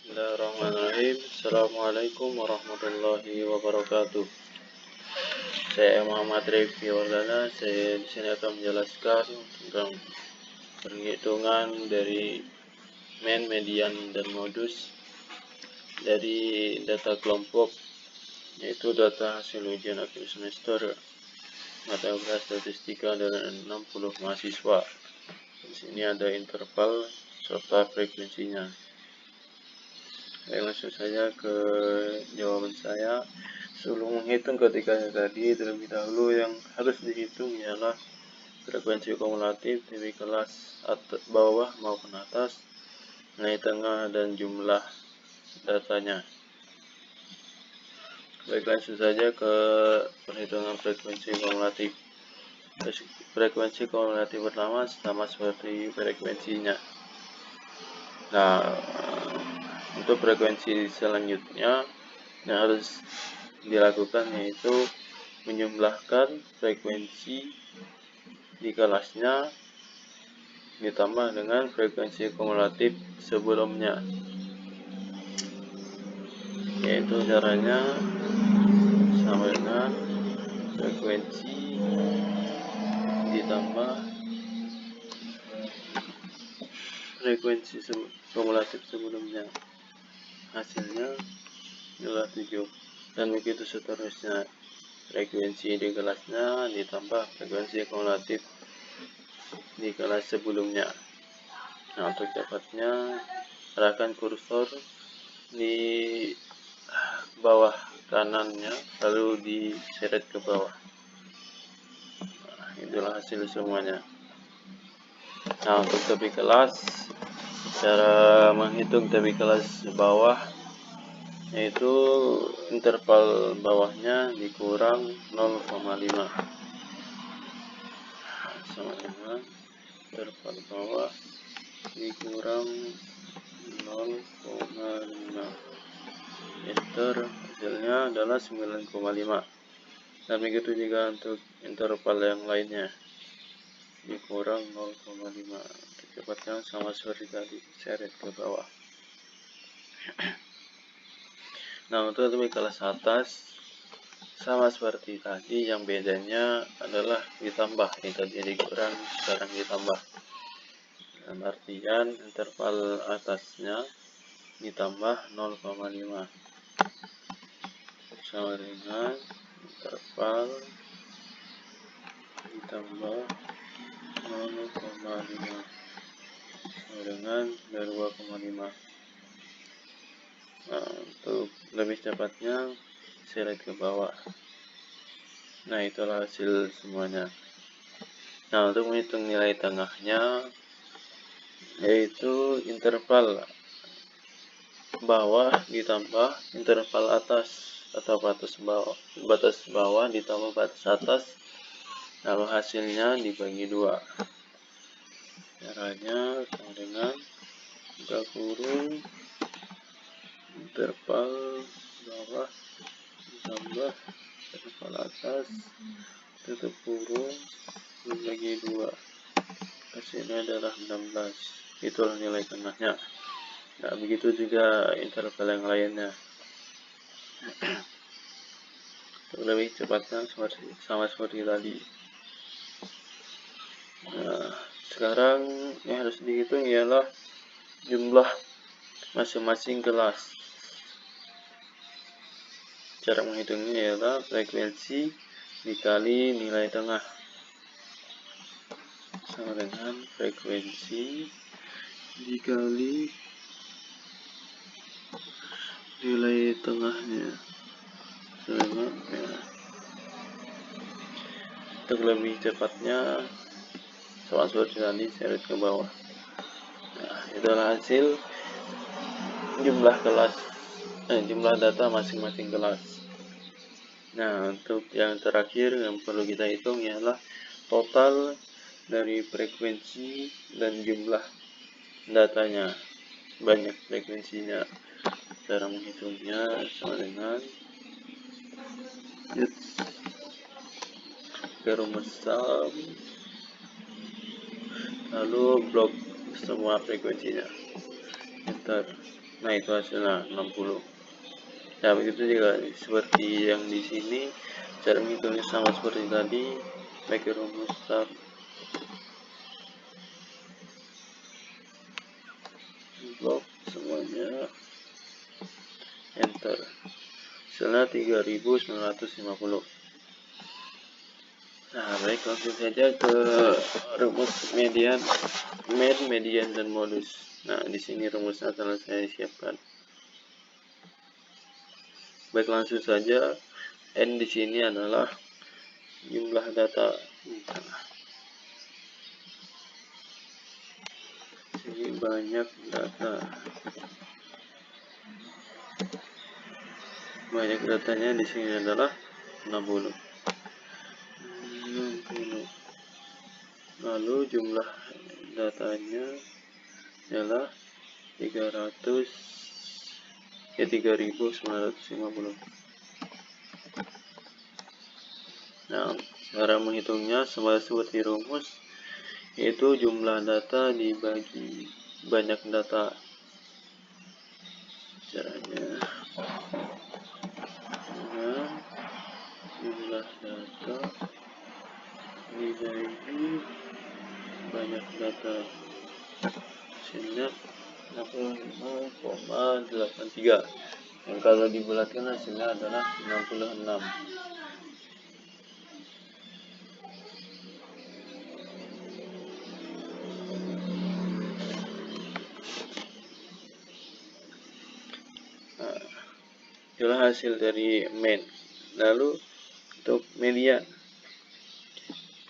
Bismillahirrahmanirrahim. Assalamualaikum warahmatullahi wabarakatuh. Saya Muhammad Rifki Wardana. Saya di sini akan menjelaskan tentang perhitungan dari main, median, dan modus dari data kelompok, yaitu data hasil ujian akhir semester mata kuliah statistika dengan 60 mahasiswa. Di sini ada interval serta frekuensinya. Langsung saja ke jawaban saya. Sebelum menghitung ketikanya tadi, terlebih dahulu yang harus dihitung ialah frekuensi kumulatif dari kelas bawah maupun atas, nilai tengah, dan jumlah datanya. Baik, langsung saja ke perhitungan frekuensi kumulatif. Frekuensi kumulatif pertama sama seperti frekuensinya. Nah, untuk frekuensi selanjutnya yang harus dilakukan yaitu menjumlahkan frekuensi di kelasnya ditambah dengan frekuensi kumulatif sebelumnya, yaitu caranya sama dengan frekuensi ditambah frekuensi kumulatif sebelumnya, hasilnya adalah 7, dan begitu seterusnya. Frekuensi di kelasnya ditambah frekuensi kumulatif di kelas sebelumnya. Nah, untuk dapatnya arahkan kursor di bawah kanannya lalu diseret ke bawah. Nah, itulah hasil semuanya. Nah, untuk tepi kelas, cara menghitung tepi kelas bawah yaitu interval bawahnya dikurang 0,5 sama dengan interval bawah dikurang 0,5 meter, hasilnya adalah 9,5. dan begitu juga untuk interval yang lainnya dikurang 0,5. Dapatkan sama seperti tadi, seret ke bawah. Nah, untuk tepi kelas atas sama seperti tadi, yang bedanya adalah ditambah. Ini tadi dikurang, sekarang ditambah. Dalam artian interval atasnya ditambah 0,5 sama dengan interval ditambah 0,5 sama dengan 2,5. Nah, untuk lebih cepatnya seret ke bawah. Nah, itulah hasil semuanya. Nah, untuk menghitung nilai tengahnya yaitu interval bawah ditambah interval atas atau batas bawah ditambah batas atas, lalu hasilnya dibagi 2. Caranya sama dengan buka kurung interval bawah ditambah interval atas tutup kurung dibagi 2, hasilnya adalah 16. Itulah nilai tengahnya. Nah, begitu juga interval yang lainnya. Lebih cepatnya sama seperti tadi. Nah, sekarang yang harus dihitung ialah jumlah masing-masing kelas. Cara menghitungnya ialah frekuensi dikali nilai tengah sama dengan frekuensi dikali nilai tengahnya. Untuk lebih cepatnya sama seperti tadi, seret ke bawah. Nah, itulah hasil jumlah kelas, jumlah data masing-masing kelas. Nah, untuk yang terakhir yang perlu kita hitung ialah total dari frekuensi dan jumlah datanya. Banyak frekuensinya. Cara menghitungnya sama dengan ke rumus sum lalu blok semua frekuensinya, enter. Nah, itu hasilnya 60. Nah, begitu juga seperti yang di sini, cara menghitungnya sama seperti tadi, pakai rumus start, blok semuanya, enter. Hasilnya 3950. Nah, baik, langsung saja ke rumus median, median dan modus. Nah, di sini rumusnya telah saya siapkan. Baik, langsung saja. N di sini adalah jumlah data. Ini banyak data. Banyak datanya di sini adalah 60. Lalu jumlah datanya adalah 3950. Nah, cara menghitungnya sama seperti rumus, yaitu jumlah data dibagi banyak data. Caranya, jumlah data dibagi banyak data, hasilnya 65,83. yang kalau dibulatkan hasilnya adalah 66. Nah, itulah hasil dari main. Lalu untuk median,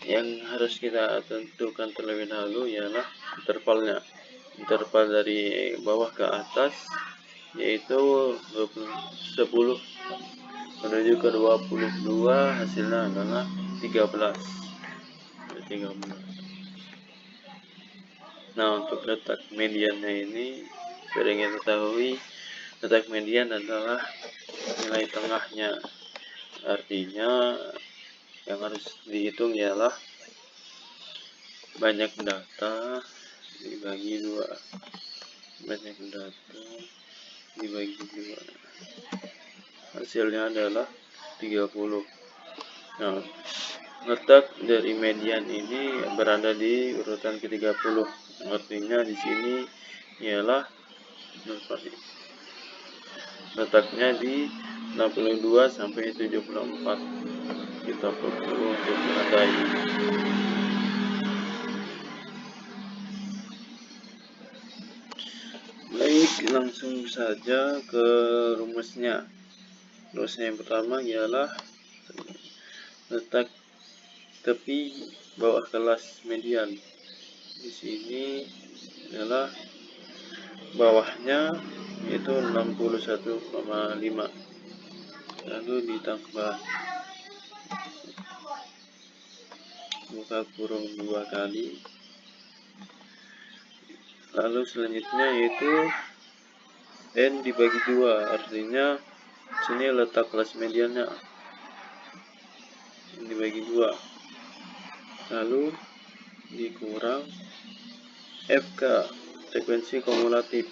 yang harus kita tentukan terlebih dahulu ialah intervalnya. Interval dari bawah ke atas yaitu 10 menuju ke 22, hasilnya adalah 13. Nah, untuk letak mediannya ini sering kita ketahui, letak median adalah nilai tengahnya. Artinya yang harus dihitung ialah banyak data dibagi 2. Banyak data dibagi 2. Hasilnya adalah 30. Nah, letak dari median ini berada di urutan ke-30. Artinya di sini ialah letaknya di 62 sampai 74. Kita perlu untuk menandai. Baik, langsung saja ke rumusnya. Rumusnya yang pertama ialah letak tepi bawah kelas median. Di sini adalah bawahnya yaitu 61,5. Lalu ditambah buka kurung 2 kali. Lalu selanjutnya yaitu N dibagi 2, artinya sini letak kelas mediannya N dibagi 2. Lalu dikurang FK, frekuensi kumulatif.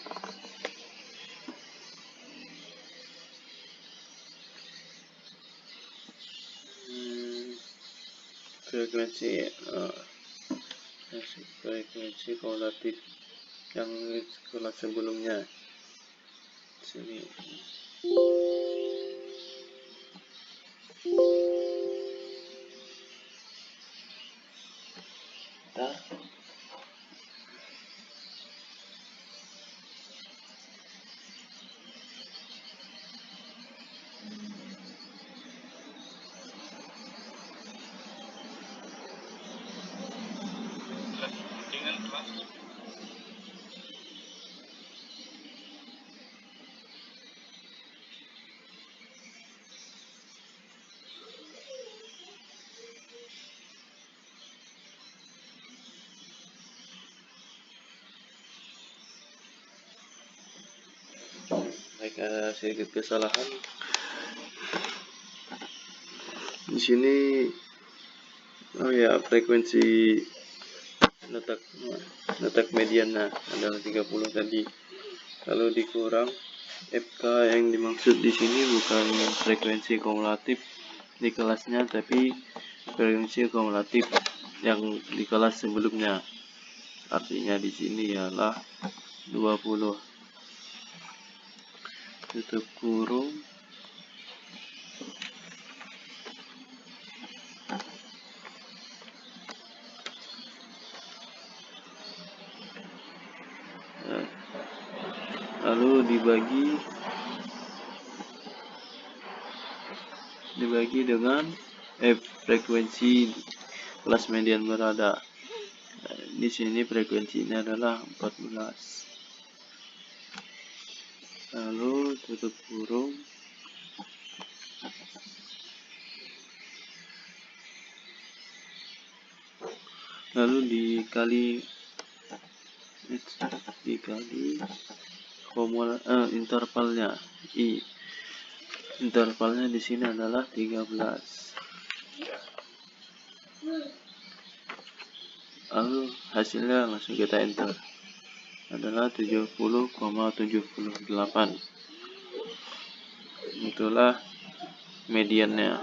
Frekuensi kumulatif yang kelas sebelumnya. Sini. Baik, ada sedikit kesalahan di sini. Oh ya, frekuensi letak mediannya adalah 30 tadi. Lalu dikurang FK yang dimaksud di sini bukan frekuensi kumulatif di kelasnya, tapi frekuensi kumulatif yang di kelas sebelumnya. Artinya di sini ialah 20. Tutup kurung. Lalu dibagi dengan F, frekuensi kelas median berada. Di sini frekuensinya adalah 14. Lalu tutup kurung. Lalu dikali intervalnya I. Intervalnya di sini adalah 13. Lalu hasilnya langsung kita enter. Adalah 70,78. Itulah mediannya.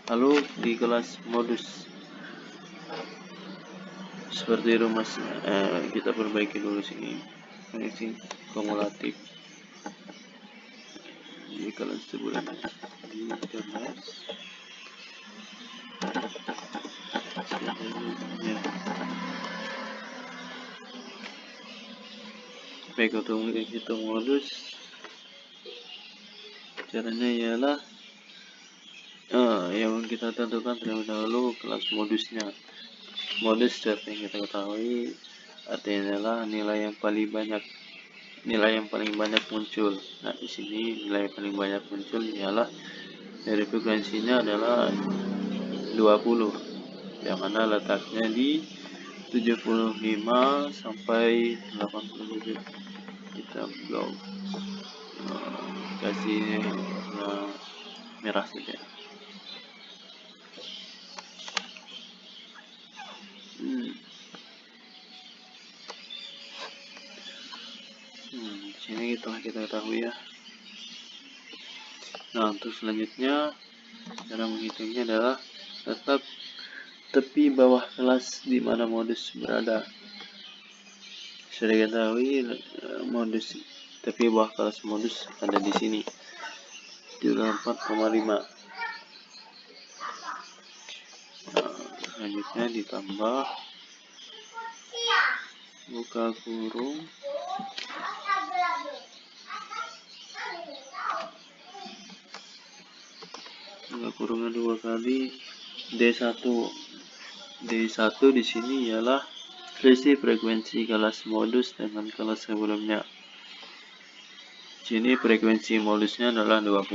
Lalu di kelas modus seperti rumus, kita perbaiki dulu sini. Ini kumulatif di kelas sebelumnya di kelas sebelumnya. Baik, untuk menghitung modus, caranya ialah yang kita tentukan terlebih dahulu kelas modusnya. Modus seperti yang kita ketahui artinya adalah nilai yang paling banyak muncul. Nah, di sini nilai yang paling banyak muncul ialah dari frekuensinya adalah 20, yang mana letaknya di 75 sampai 87. Kita blok kasih merah saja. Sini telah kita ketahui ya. Nah, untuk selanjutnya cara menghitungnya adalah tetap tepi bawah kelas di mana modus berada. Sudah ketahui modus tepi bawah kelas modus ada di sini. Di 4,5. Selanjutnya ditambah buka kurung kurungnya 2 kali D1. D1 di sini ialah selisih frekuensi kelas modus dengan kelas sebelumnya. Sini frekuensi modusnya adalah 20.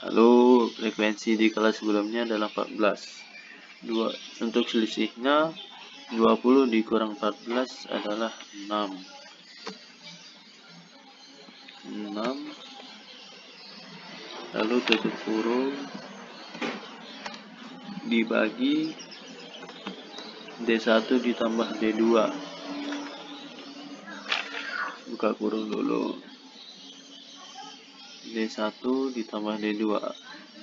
Lalu frekuensi di kelas sebelumnya adalah 14. Untuk selisihnya 20 dikurang 14 adalah 6. Lalu tutup kurung dibagi D1 ditambah D2. Buka kurung dulu. D1 ditambah D2.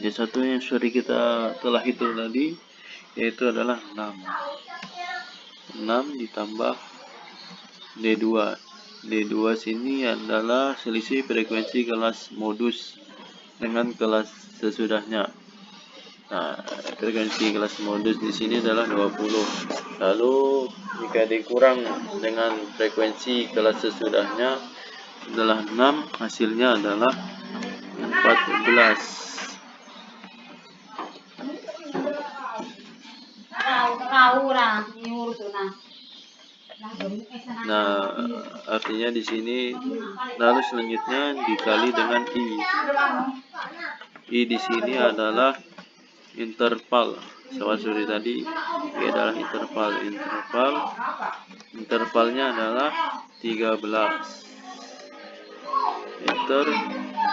D1 yang sudah kita telah hitung tadi yaitu adalah 6. 6 ditambah D2. D2 sini adalah selisih frekuensi kelas modus dengan kelas sesudahnya. Nah, frekuensi kelas modus di sini adalah 20. Lalu jika dikurang dengan frekuensi kelas sesudahnya adalah 6, hasilnya adalah 14. Nah, artinya di sini lalu selanjutnya dikali dengan I. I di sini adalah interval. Sama seperti tadi, I adalah interval. Intervalnya adalah 13.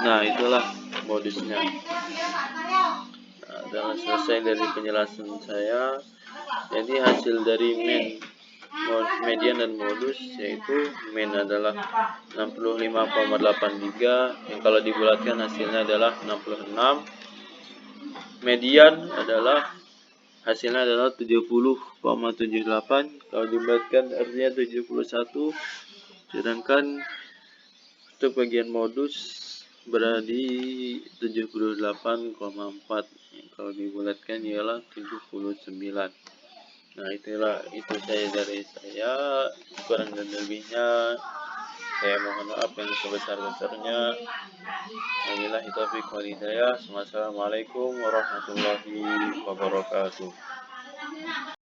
Nah, itulah modusnya. Nah, sudah selesai dari penjelasan saya. Jadi hasil dari median dan modus yaitu min adalah 65,83 yang kalau dibulatkan hasilnya adalah 66. Median adalah hasilnya adalah 70,78, kalau dibulatkan artinya 71. Sedangkan untuk bagian modus berada di 78,4, kalau dibulatkan ialah 79. Nah, itu saya dari saya. Kurang dan lebihnya saya mohon maaf yang sebesar-besarnya. Wabillahi taufiq wal hidayah. Wassalamualaikum warahmatullahi wabarakatuh.